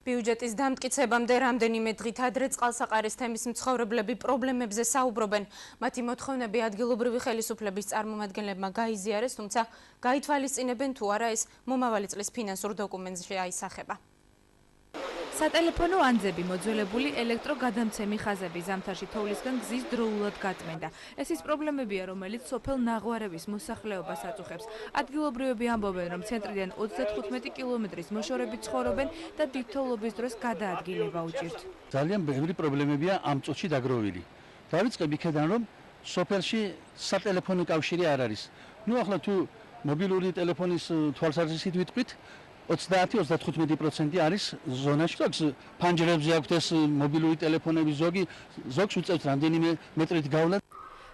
ბიუჯეტის დამტკიცებამდე რამდენიმე დღით ადრე წყალსაყარის თემის მცხოვრებლები პრობლემებზე საუბრობენ. მათი მოთხოვნები ადგილობრივი ხელისუფლების წარმომადგენლებმა გაიზიარეს, თუმცა გაითვალისწინებენ თუ არა ეს მომავალი წლის ფინანსურ დოკუმენტში აისახება. სატელეფონო ანძები, მოძველებული ელექტროგადამცემი ხაზები ზამთარში თოვლისგან გზის დროულად გაწმენდა. ეს ის პრობლემებია, რომელიც სოფელ ნაღვარების მოსახლეობას აწუხებს. ადგილობრივები ამბობენ, რომ ცენტრიდან 35 კილომეტრის მოშორებით ცხოვრობენ და დიდთოვლობის დროს გადაადგილება უჭირთ. ძალიან ბევრი პრობლემებია ამ წუთში დაგროვილი. დავიწყებ იქიდან, რომ სოფელში სატელეფონო კავშირი არ არის. ახლა თუ მობილური ტელეფონის თვალსაზრისით ვიტყვით, 30-35% არის ზონაში. ფანჯრებზე აქვთ ეს მობილური ტელეფონები, ზოგს უწევთ რამდენიმე მეტრით გავლა.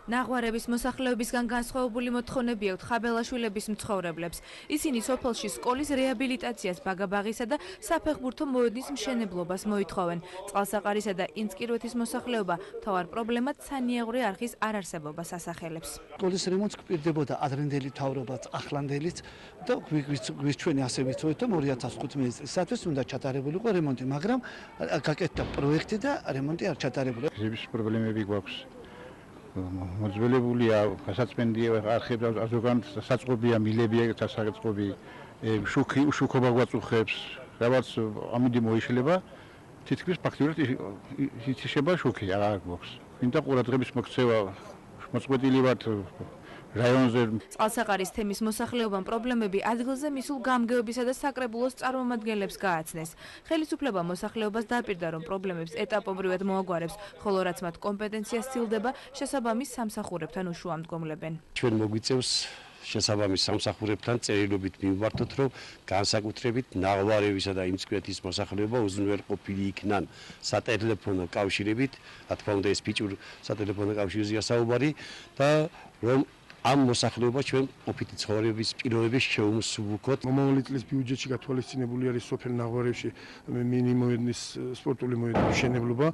ნაღვარების მოსახლეობისგან განსხვავებული მოთხოვნები აქვთ ხაბელაშვილების მცხოვრებლებს. ისინი სოფელში სკოლის რეაბილიტაციას, ბაგაბაღისა და საფეხბურთო მოედნის მშენებლობას მოითხოვენ. წყალსაყარისა და ინწკირვეთის მოსახლეობა მთავარ პრობლემად სანიაღვრე არხის არარსებობას ასახელებს. სკოლის რემონტს გვპირდებოდა ადრინდელი მთავრობაც, ახლანდელიც და ვის ჩვენი ასე ვიცოდეთ, რომ 2015 წლისათვის უნდა ჩატარებულიყო რემონტი, მაგრამ გაკეთდა პროექტი და რემონტი არ ჩატარებულა. გზების პრობლემები გვაქვს. მოძველებულია, გასაწმენდია არხები, ზოგან საწყობია, მილებია, სასაწყობი, შუქობა გვაწუხებს, რაღაც ამიტომ მოიშლება, თითქმის ფაქტიურად იციშება შუქი, აღარ გვაქვს. მინდა ყურადღების მოქცევა, მოწყვეტილი ვართ რაიონზე. წყალსაყარის თემის მოსახლეობამ პრობლემები ადგილზე მისულ გამგეობისა და საკრებულოს წარმომადგენლებს გააცნეს. ხელისუფლება მოსახლეობას დაპირდა, რომ პრობლემებს ეტაპობრივად მოაგვარებს, ხოლო რაც მათ კომპეტენცია სცილდება, შესაბამის სამსახურებთან უშუამდგომლებენ. ჩვენ მოგვიწევს შესაბამის სამსახურებთან წერილობით მივმართოთ, რომ განსაკუთრებით ნაღვარევისა და ინწკრეთის მოსახლეობა უზრუნველყოფილი იქნან სატელეფონო კავშირებით, რა თქმა უნდა ეს ფიჭურ სატელეფონო კავშირზეა საუბარი და რომ ამ მოსახლეობა ჩვენ ყოფილი ცხოვრების პირობების შევსუბუქოთ. მომავალი წლის ბიუჯეტში გათვალისწინებული არის სოფელ ნაღვარევში მინიმოედნის სპორტული მოედნის მშენებლობა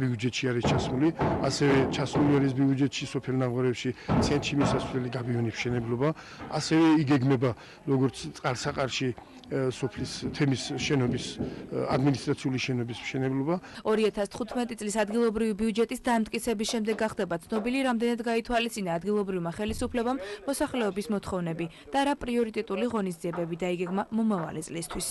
ბიუჯეტში არის ჩასმული, ასევე ჩასმული არის ბიუჯეტში სოფელ ნაღვარევში ცენტრში მისასვლელი გაბიონის მშენებლობა, ასევე იგეგმება როგორც წყალსაყარში სოფლის თემის შენობის ადმინისტრაციული შენობის მშენებლობა. 2015 წლის ადგილობრივი ბიუჯეტის დამტკიცების შემდეგ გახდება ცნობილი, რამდენად გაითვალისწინა ადგილობრივმა ხელისუფლებამ მოსახლეობის მოთხოვნები და რა პრიორიტეტული ღონისძიებები დაიგეგმა მომავალი წლისთვის.